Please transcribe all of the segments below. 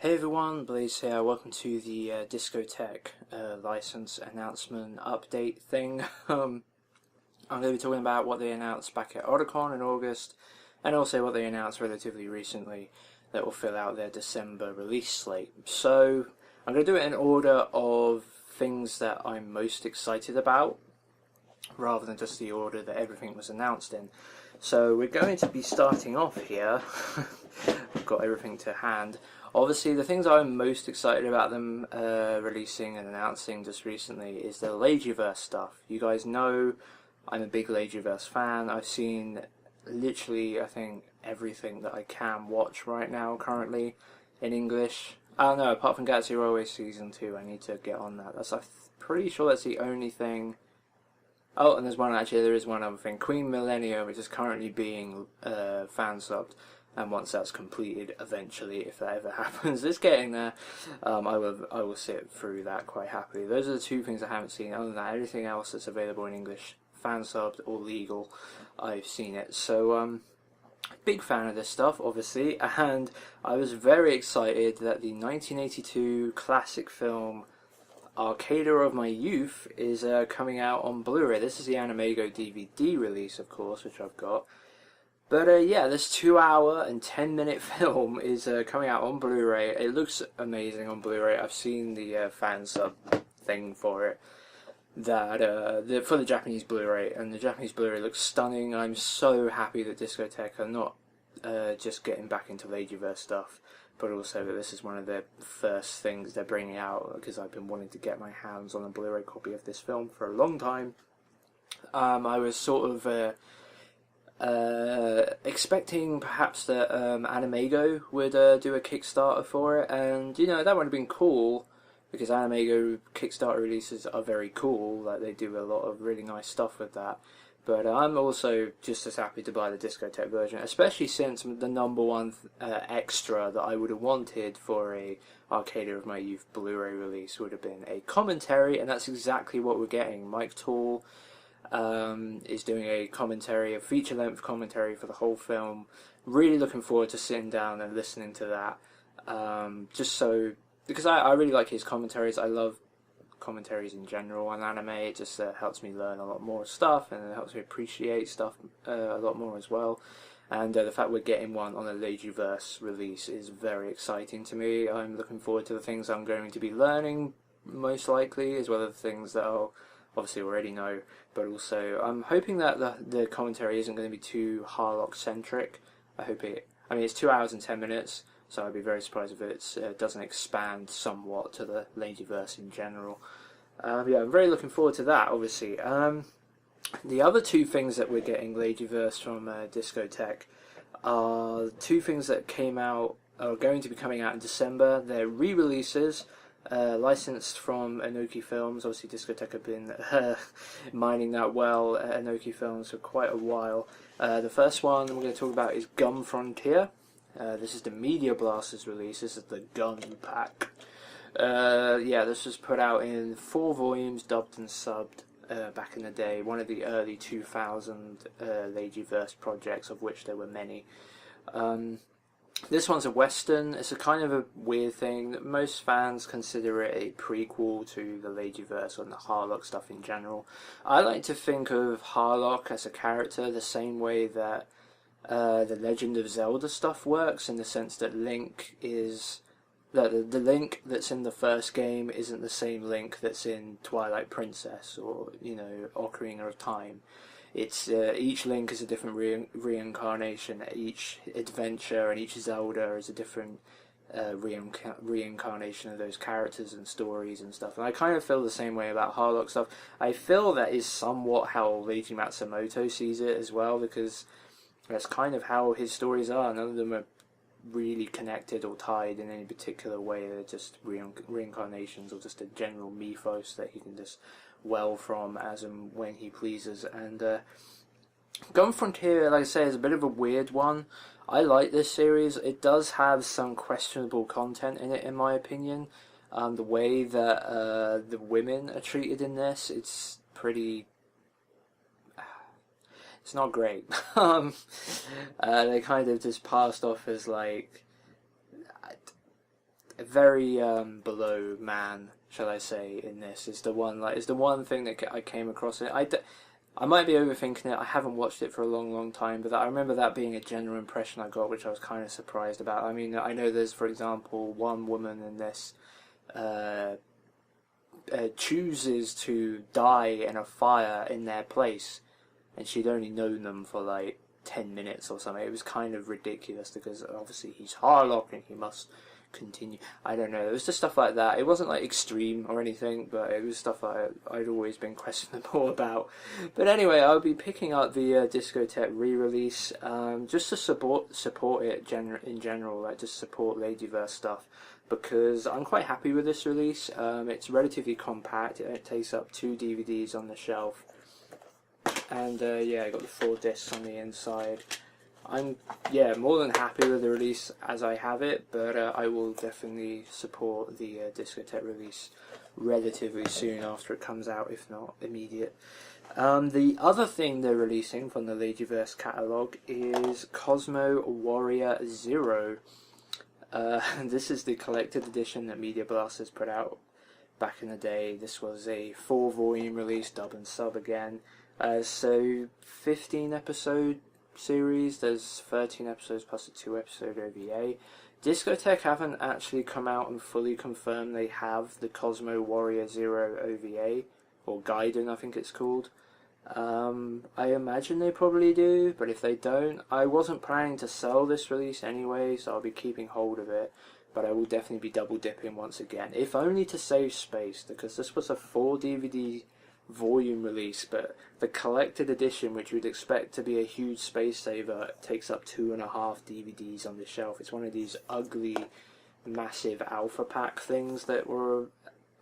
Hey everyone, Blaze here. Welcome to the Discotek license announcement update thing. I'm going to be talking about what they announced back at Otakon in August, and also what they announced relatively recently that will fill out their December release slate. So I'm going to do it in order of things that I'm most excited about, rather than just the order that everything was announced in. So we're going to be starting off here. I've got everything to hand. Obviously, the things I'm most excited about them releasing and announcing just recently is the Ladyverse stuff. You guys know I'm a big Ladyverse fan. I've seen literally, I think, everything that I can watch right now currently in English. I don't know, apart from Gatsby Railway Season 2, I need to get on that. I'm pretty sure that's the only thing. Oh, and there is one other thing. Queen Millennia, which is currently being fan subbed, and once that's completed, eventually, if that ever happens, it's getting there. I will sit through that quite happily. Those are the two things I haven't seen. Other than that, everything else that's available in English, fan subbed or legal, I've seen it. So, big fan of this stuff, obviously, and I was very excited that the 1982 classic film Arcadia of My Youth is coming out on Blu-ray. This is the Animago DVD release, of course, which I've got. But yeah, this 2-hour and 10-minute film is coming out on Blu-ray. It looks amazing on Blu-ray. I've seen the fan sub thing for it, for the Japanese Blu-ray, and the Japanese Blu-ray looks stunning. I'm so happy that Discotek are not just getting back into Ladyverse stuff, but also that this is one of their first things they're bringing out, because I've been wanting to get my hands on a Blu-ray copy of this film for a long time. I was sort of expecting perhaps that Animago would do a Kickstarter for it, and that would have been cool, because Animago Kickstarter releases are very cool. Like, they do a lot of really nice stuff with that. But I'm also just as happy to buy the Discotek version, especially since the number one extra that I would have wanted for a Arcadia of My Youth Blu-ray release would have been a commentary, and that's exactly what we're getting. Mike Toole is doing a commentary, a feature-length commentary for the whole film. Really looking forward to sitting down and listening to that. Because I really like his commentaries. I love commentaries in general on anime. It just helps me learn a lot more stuff, and it helps me appreciate stuff a lot more as well. And the fact we're getting one on a Ladyverse release is very exciting to me. I'm looking forward to the things I'm going to be learning, most likely, as well as the things that I'll obviously already know. But also, I'm hoping that the commentary isn't going to be too Harlock-centric. It's 2 hours and 10 minutes, so I'd be very surprised if it doesn't expand somewhat to the Ladyverse in general. Yeah, I'm very looking forward to that, obviously. The other two things that we're getting Ladyverse from Discotek are two things that are going to be coming out in December. They're re-releases, licensed from Enoki Films. Obviously, Discotek have been mining that well at Enoki Films for quite a while. The first one we're going to talk about is Gun Frontier. This is the Media Blasters release. This is the Gun Pack. This was put out in 4 volumes, dubbed and subbed back in the day. One of the early 2000 Ladyverse projects, of which there were many. This one's a Western. It's a kind of a weird thing. Most fans consider it a prequel to the Ladyverse and the Harlock stuff in general. I like to think of Harlock as a character the same way that the Legend of Zelda stuff works, in the sense that Link is the Link that's in the first game isn't the same Link that's in Twilight Princess or Ocarina of Time. It's each Link is a different reincarnation. Each adventure and each Zelda is a different reincarnation of those characters and stories and stuff. And I kind of feel the same way about Harlock stuff. I feel that is somewhat how Leiji Matsumoto sees it as well, because that's kind of how his stories are. None of them are really connected or tied in any particular way. They're just reincarnations, or just a general mythos that he can just well from as and when he pleases. And Gun Frontier, like I say, is a bit of a weird one. I like this series. It does have some questionable content in it, in my opinion. The way that the women are treated in this, it's not great. They kind of just passed off as like, very below man, shall I say, in this. Is the one thing that I came across it. I might be overthinking it. I haven't watched it for a long, long time, but I remember that being a general impression I got, which I was kind of surprised about. I mean, I know there's, for example, one woman in this chooses to die in a fire in their place, and she'd only known them for like 10 minutes or something. It was kind of ridiculous because obviously he's Harlock and he must continue. I don't know. It was just stuff like that. It wasn't like extreme or anything, but it was stuff I'd always been questionable about. But anyway, I'll be picking up the Discotek re-release just to support it in general, like just support Ladyverse stuff, because I'm quite happy with this release. It's relatively compact. It takes up 2 DVDs on the shelf. And yeah, I got the 4 discs on the inside. I'm more than happy with the release as I have it, but I will definitely support the Discotek release relatively soon after it comes out, if not immediate. The other thing they're releasing from the Ladyverse catalogue is Cosmo Warrior 0. This is the collected edition that Media Blasters put out back in the day. This was a 4-volume release, dub and sub again. So 15 episode series. There's 13 episodes plus a 2-episode OVA. Discotek haven't actually come out and fully confirmed they have the Cosmo Warrior 0 OVA, or Gaiden I think it's called. I imagine they probably do, but if they don't, I wasn't planning to sell this release anyway, so I'll be keeping hold of it, but I will definitely be double dipping once again, if only to save space, because this was a 4 DVD volume release, but the collected edition, which you'd expect to be a huge space saver, takes up 2.5 DVDs on the shelf. It's one of these ugly, massive alpha pack things that were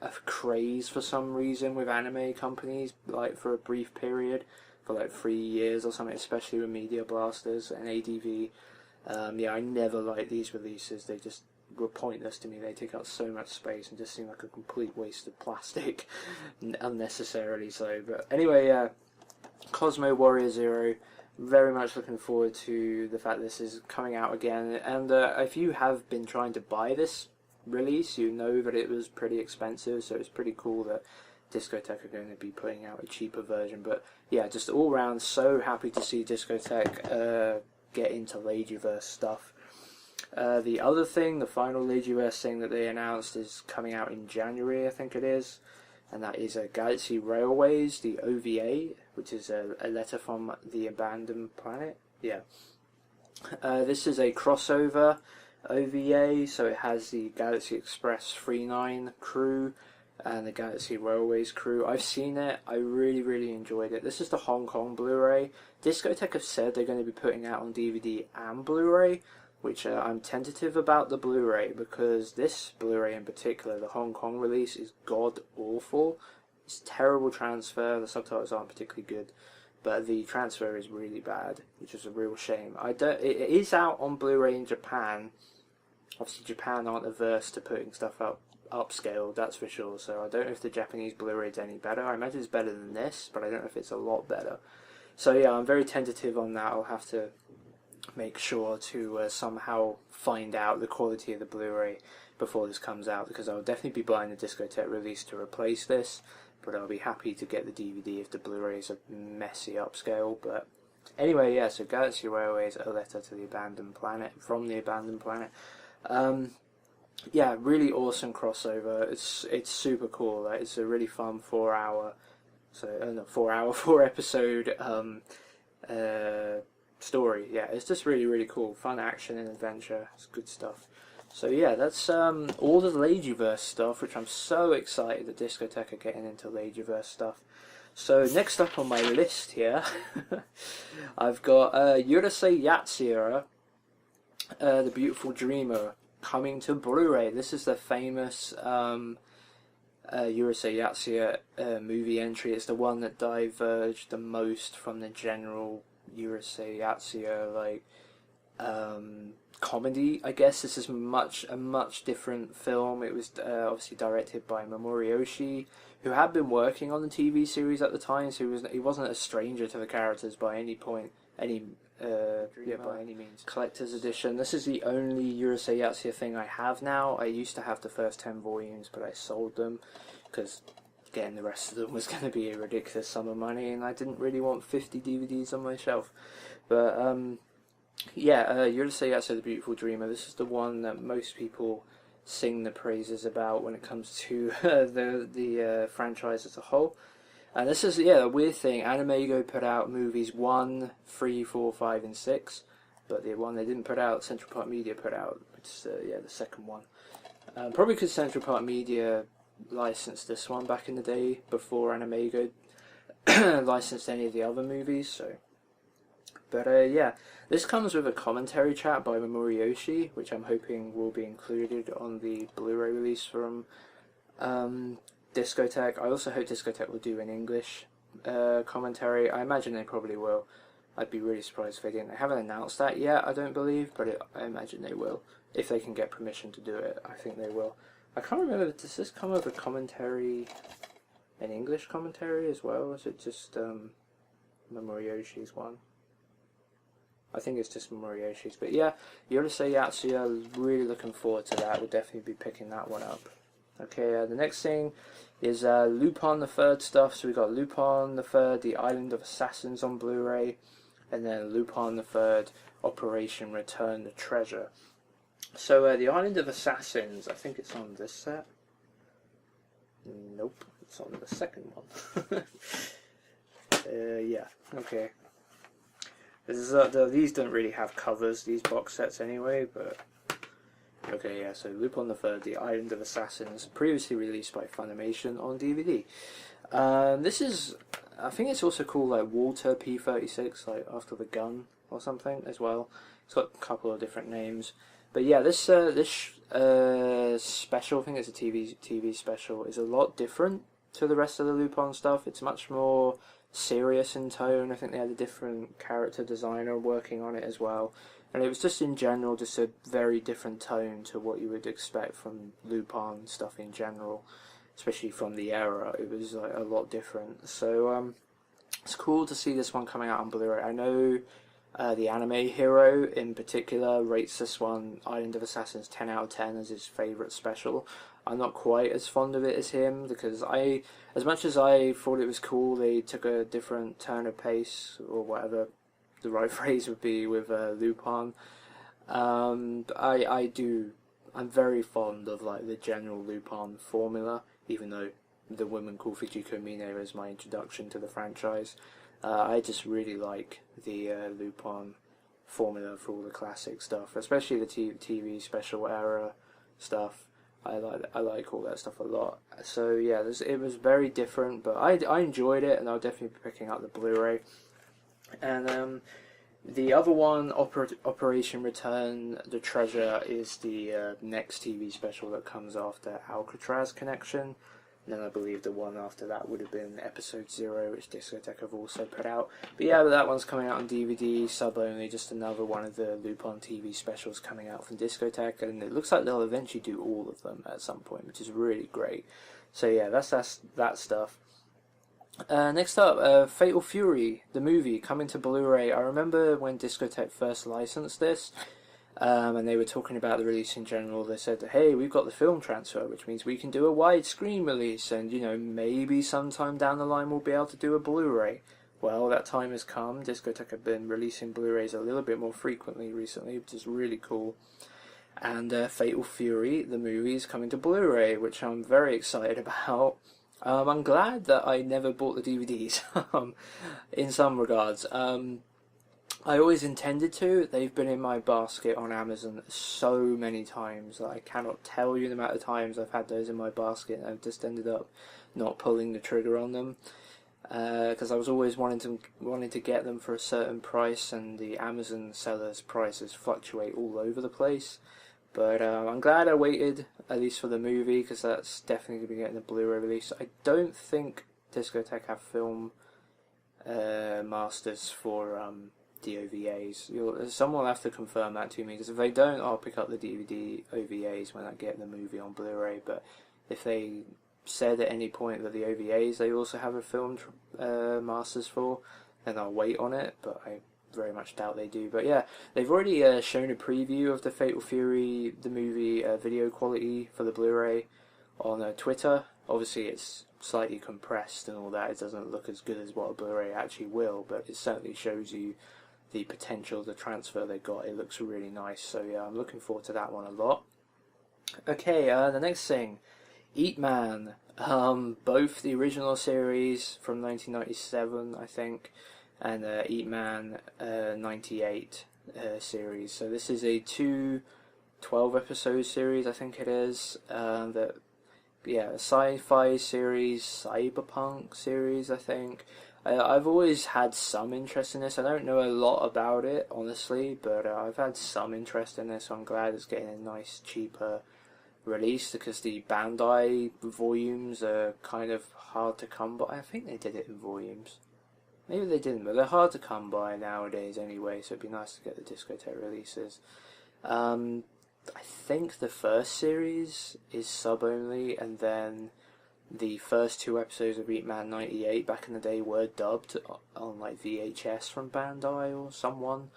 a craze for some reason with anime companies, like for a brief period, for like 3 years or something, especially with Media Blasters and ADV. Yeah, I never liked these releases. They just were pointless to me. They take up so much space and just seem like a complete waste of plastic, unnecessarily so. But anyway, Cosmo Warrior 0, very much looking forward to the fact this is coming out again. And if you have been trying to buy this release, you know that it was pretty expensive, so it's pretty cool that Discotek are going to be putting out a cheaper version. But yeah, just all round so happy to see Discotek get into Ladyverse stuff. The other thing, the final Ladyverse thing that they announced is coming out in January, I think it is, and that is Galaxy Railways, the OVA, which is a letter from the abandoned planet. Yeah. This is a crossover OVA, so it has the Galaxy Express 39 crew and the Galaxy Railways crew. I've seen it. I really, really enjoyed it. This is the Hong Kong Blu-ray. Discotek have said they're going to be putting out on DVD and Blu-ray, which I'm tentative about the Blu-ray, because this Blu-ray in particular, the Hong Kong release, is god-awful. It's a terrible transfer. The subtitles aren't particularly good, but the transfer is really bad, which is a real shame. It is out on Blu-ray in Japan. Obviously, Japan aren't averse to putting stuff up upscaled, that's for sure. So I don't know if the Japanese Blu-ray is any better. I imagine it's better than this, but I don't know if it's a lot better. So yeah, I'm very tentative on that. I'll have to make sure to somehow find out the quality of the Blu-ray before this comes out, because I'll definitely be buying the Discotek release to replace this, but I'll be happy to get the DVD if the Blu-ray is a messy upscale. But anyway, yeah, so Galaxy Railways, a letter to the abandoned planet, from the abandoned planet. Yeah, really awesome crossover. It's super cool. Like, it's a really fun 4 episode story. Yeah, it's just really, really cool. Fun action and adventure. It's good stuff. So yeah, that's all the Ladyverse stuff, which I'm so excited that Discotek are getting into Ladyverse stuff. So next up on my list here, I've got Urusei Yatsura, The Beautiful Dreamer, coming to Blu-ray. This is the famous Urusei Yatsura movie entry. It's the one that diverged the most from the general Urusei Yatsura comedy, I guess. This is a much different film. It was obviously directed by Mamoru Oshii, who had been working on the TV series at the time, so he wasn't a stranger to the characters by any point, any yeah, by any means. Collector's edition. This is the only Urusei Yatsura thing I have now. I used to have the first 10 volumes, but I sold them because getting the rest of them was going to be a ridiculous sum of money, and I didn't really want 50 DVDs on my shelf. But yeah, Urusei Yatsura, The Beautiful Dreamer. This is the one that most people sing the praises about when it comes to the franchise as a whole. And this is, yeah, a weird thing. Animego put out movies 1, 3, 4, 5, and 6, but the one they didn't put out, Central Park Media put out, which is, yeah, the second one. Probably because Central Park Media licensed this one back in the day, before Animego licensed any of the other movies, so... But, yeah, this comes with a commentary track by Mamoru Oshii, which I'm hoping will be included on the Blu-ray release from... Discotek. I also hope Discotek will do an English commentary. I imagine they probably will. I'd be really surprised if they didn't. They haven't announced that yet, I don't believe, but I imagine they will. If they can get permission to do it, I think they will. I can't remember, does this come with a commentary, an English commentary as well? Or is it just Mamoru Oshii's one? I think it's just Mamoru Oshii's. But yeah, Urusei Yatsura, really looking forward to that. We'll definitely be picking that one up. Okay, the next thing is Lupin the Third stuff. So we got Lupin the Third, The Island of Assassins on Blu-ray, and then Lupin the Third, Operation Return the Treasure. So The Island of Assassins, I think it's on this set. Nope, it's on the second one. Yeah, okay. This is, these don't really have covers, these box sets anyway, but... Okay, yeah, so Lupin the Third, The Island of Assassins, previously released by Funimation on DVD. This is, I think it's also called like Walter P36, like after the gun or something as well. It's got a couple of different names. But yeah, this special, I think it's a TV special, is a lot different to the rest of the Lupin stuff. It's much more serious in tone. I think they had a different character designer working on it as well. And it was just in general just a very different tone to what you would expect from Lupin stuff in general, especially from the era. It was like a lot different. So it's cool to see this one coming out on Blu-ray. I know the Anime Hero in particular rates this one, Island of Assassins, 10 out of 10 as his favourite special. I'm not quite as fond of it as him because as much as I thought it was cool, they took a different turn of pace or whatever the right phrase would be with Lupin. I'm very fond of like the general Lupin formula, even though The Woman Called Fujiko Mine is my introduction to the franchise. I just really like the Lupin formula for all the classic stuff, especially the TV special era stuff. I like all that stuff a lot. So yeah, it was very different, but I enjoyed it, and I'll definitely be picking up the Blu-ray. And the other one, Operation Return the Treasure, is the next TV special that comes after Alcatraz Connection. And then I believe the one after that would have been Episode 0, which Discotek have also put out. But yeah, that one's coming out on DVD, sub-only, just another one of the Lupin TV specials coming out from Discotek. And it looks like they'll eventually do all of them at some point, which is really great. So yeah, that's that stuff. Next up, Fatal Fury, the movie, coming to Blu-ray. I remember when Discotek first licensed this, and they were talking about the release in general. They said, hey, we've got the film transfer, which means we can do a widescreen release, and, you know, maybe sometime down the line we'll be able to do a Blu-ray. Well, that time has come. Discotek have been releasing Blu-rays a little bit more frequently recently, which is really cool. And Fatal Fury, the movie, is coming to Blu-ray, which I'm very excited about. I'm glad that I never bought the DVDs, in some regards. I always intended to. They've been in my basket on Amazon so many times that I cannot tell you the amount of times I've had those in my basket, and I've just ended up not pulling the trigger on them. Because I was always wanting to get them for a certain price, and the Amazon sellers' prices fluctuate all over the place. But I'm glad I waited, at least for the movie, because that's definitely going to be getting a Blu-ray release. I don't think Discotek have film masters for the OVAs. Someone will have to confirm that to me, because if they don't, I'll pick up the DVD OVAs when I get the movie on Blu-ray. But if they said at any point that the OVAs they also have a film masters for, then I'll wait on it. But I very much doubt they do. But yeah, they've already shown a preview of the Fatal Fury, the movie, video quality for the Blu-ray on Twitter. Obviously, it's slightly compressed and all that. It doesn't look as good as what a Blu-ray actually will, but it certainly shows you the potential, the transfer they got. It looks really nice. So yeah, I'm looking forward to that one a lot. Okay, the next thing, Eat Man. Both the original series from 1997, I think, and Eat Man 98 series. So this is a 12-episode series, I think it is. A sci-fi series, cyberpunk series, I think. I've always had some interest in this. I don't know a lot about it, honestly, but I've had some interest in this, so I'm glad it's getting a nice, cheaper release, because the Bandai volumes are kind of hard to come by. I think they did it in volumes. Maybe they didn't, but they're hard to come by nowadays anyway, so it'd be nice to get the Discotek releases. I think the first series is sub-only, and then the first 2 episodes of Eat Man 98 back in the day were dubbed on like VHS from Bandai or someone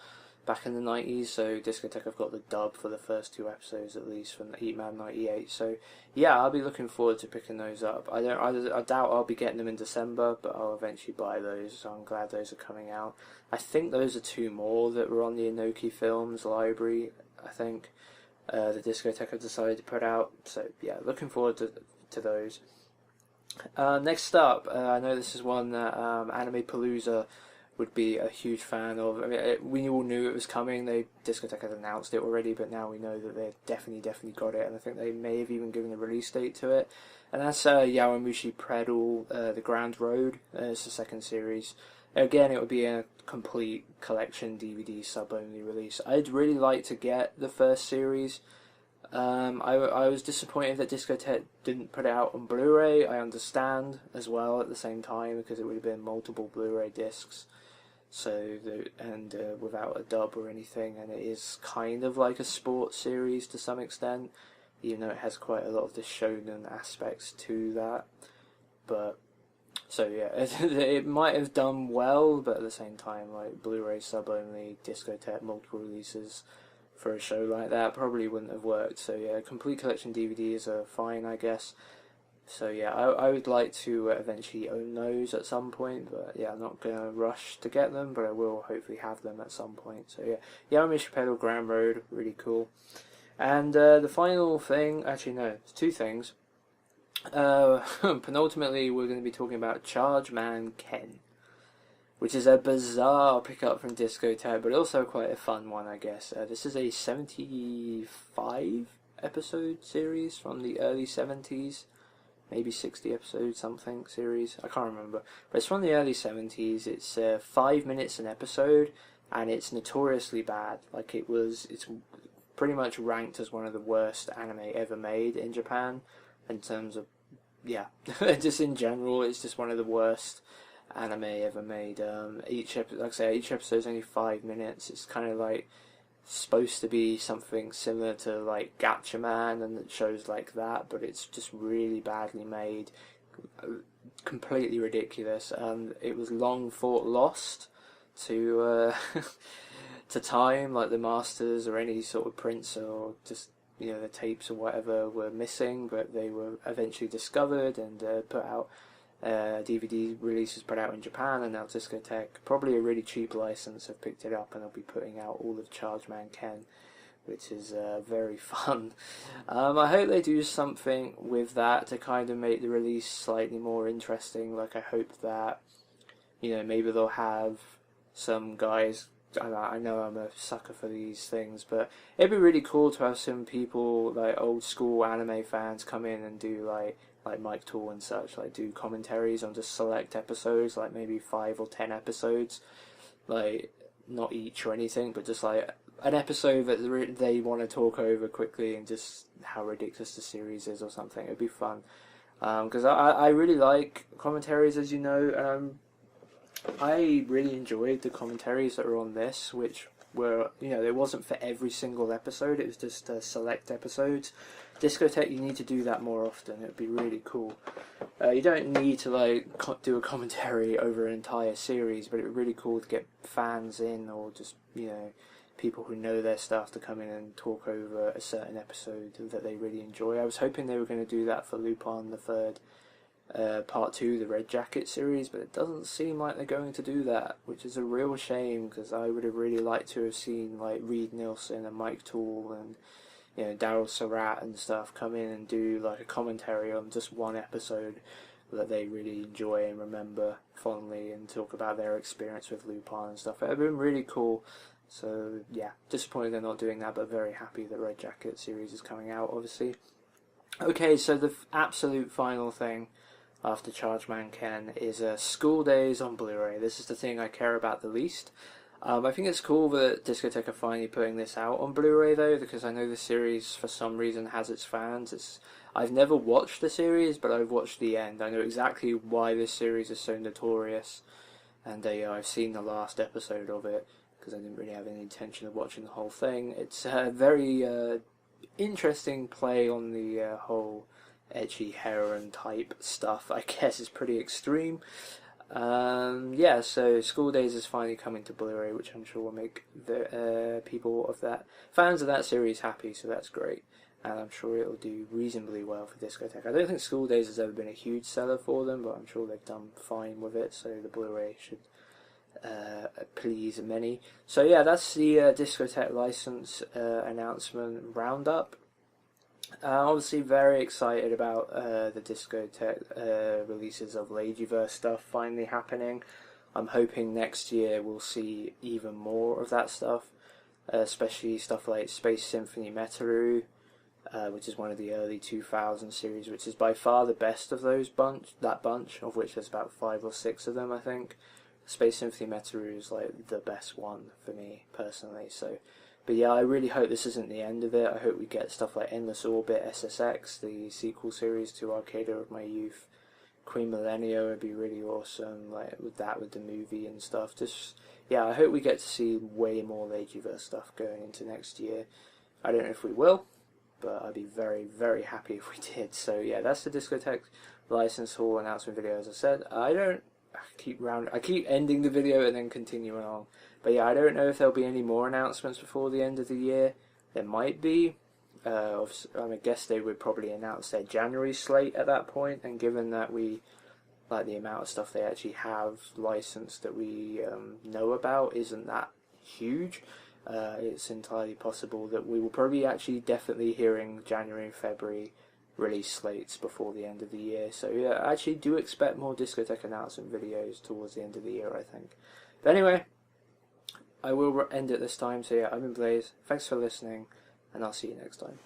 back in the 90s, so Discotek have got the dub for the first 2 episodes at least from Eat Man 98. So yeah, I'll be looking forward to picking those up. I doubt I'll be getting them in December, but I'll eventually buy those, so I'm glad those are coming out. I think those are 2 more that were on the Inoki Films library, I think, the Discotek have decided to put out. So yeah, looking forward to those. Next up, I know this is one that Anime Palooza would be a huge fan of. I mean, we all knew it was coming. Discotek had announced it already, but now we know that they've definitely got it, and I think they may have even given a release date to it. And that's Yowamushi Pedal, The Grand Road. It's the second series. Again, it would be a complete collection DVD sub-only release. I'd really like to get the first series. I was disappointed that Discotek didn't put it out on Blu-ray. I understand as well at the same time, because it would have been multiple Blu-ray discs. So without a dub or anything, and it is kind of like a sports series to some extent, even though it has quite a lot of the shonen aspects to that. But so yeah, it might have done well, but at the same time, like Blu-ray sub only, Discotek, multiple releases for a show like that probably wouldn't have worked. So yeah, complete collection DVDs are fine, I guess. So yeah, I would like to eventually own those at some point, but yeah, I'm not going to rush to get them, but I will hopefully have them at some point. So yeah, Yowamushi Pedal Grand Road, really cool. And the final thing, actually no, it's 2 things. Penultimately, we're going to be talking about Charge Man Ken, which is a bizarre pickup from Discotek, but also quite a fun one, I guess. This is a 75 episode series from the early 70s. Maybe 60 episodes something series, I can't remember, but it's from the early 70s. It's 5 minutes an episode, and it's notoriously bad. Like it's pretty much ranked as one of the worst anime ever made in Japan, in terms of, yeah, just in general, it's just one of the worst anime ever made. Each episode is only 5 minutes. It's kind of like supposed to be something similar to like Gatchaman and shows like that, but it's just really badly made, completely ridiculous. It was long thought lost to to time, like the masters or any sort of prints or just the tapes or whatever were missing, but they were eventually discovered and put out. DVD releases put out in Japan, and now Discotek, probably a really cheap license, have picked it up and they'll be putting out all of Charge Man Ken, which is very fun. I hope they do something with that to kind of make the release slightly more interesting. Like, I hope that maybe they'll have some guys. I know I'm a sucker for these things, but it'd be really cool to have some people, like old school anime fans, come in and do like Mike Tool and such, like do commentaries on just select episodes, like maybe 5 or 10 episodes, like not each or anything, but just like an episode that they want to talk over quickly and just how ridiculous the series is or something. It'd be fun, because I really like commentaries, as you know. I really enjoyed the commentaries that were on this, which were, it wasn't for every single episode, it was just select episodes. Discotek, you need to do that more often. It'd be really cool. You don't need to like do a commentary over an entire series, but it'd be really cool to get fans in, or just, you know, people who know their stuff to come in and talk over a certain episode that they really enjoy. I was hoping they were going to do that for Lupin the Third, Part 2, the Red Jacket series, but it doesn't seem like they're going to do that, which is a real shame, because I would have really liked to have seen like Reed Nielsen and Mike Toole and, you know, Daryl Surratt and stuff come in and do like a commentary on just one episode that they really enjoy and remember fondly, and talk about their experience with Lupin and stuff. It would have been really cool. So yeah, disappointed they're not doing that, but very happy that Red Jacket series is coming out, obviously. Okay, so the absolute final thing after Chargeman Ken is School Days on Blu-ray. This is the thing I care about the least. I think it's cool that Discotek are finally putting this out on Blu-ray though, because I know the series for some reason has its fans. I've never watched the series, but I've watched the end. I know exactly why this series is so notorious, and I've seen the last episode of it, because I didn't really have any intention of watching the whole thing. It's a very interesting play on the whole ecchi heroin type stuff. I guess it's pretty extreme. Yeah, so School Days is finally coming to Blu-ray, which I'm sure will make the fans of that series happy, so that's great. And I'm sure it'll do reasonably well for Discotek. I don't think School Days has ever been a huge seller for them, but I'm sure they've done fine with it, so the Blu-ray should please many. So yeah, that's the Discotek license announcement roundup. Obviously very excited about the Discotek releases of Ladyverse stuff finally happening. I'm hoping next year we'll see even more of that stuff, especially stuff like Space Symphony Meteru, which is one of the early 2000 series, which is by far the best of that bunch, of which there's about 5 or 6 of them, I think. Space Symphony Meteru is like the best one for me personally. So, but yeah, I really hope this isn't the end of it. I hope we get stuff like Endless Orbit SSX, the sequel series to Arcadia of My Youth. Queen Millennia would be really awesome, like with the movie and stuff. Just yeah, I hope we get to see way more Ladyverse stuff going into next year. I don't know if we will, but I'd be very, very happy if we did. So yeah, that's the Discotek license haul announcement video. As I said, I keep ending the video and then continuing on. But yeah, I don't know if there'll be any more announcements before the end of the year. There might be. I guess they would probably announce their January slate at that point, and given that we like the amount of stuff they actually have licensed that we know about isn't that huge, it's entirely possible that we will probably actually definitely hearing January and February release slates before the end of the year. So yeah, I actually do expect more Discotek announcement videos towards the end of the year, I think. But anyway, I will end it this time. So yeah, I've been Blaze. Thanks for listening, and I'll see you next time.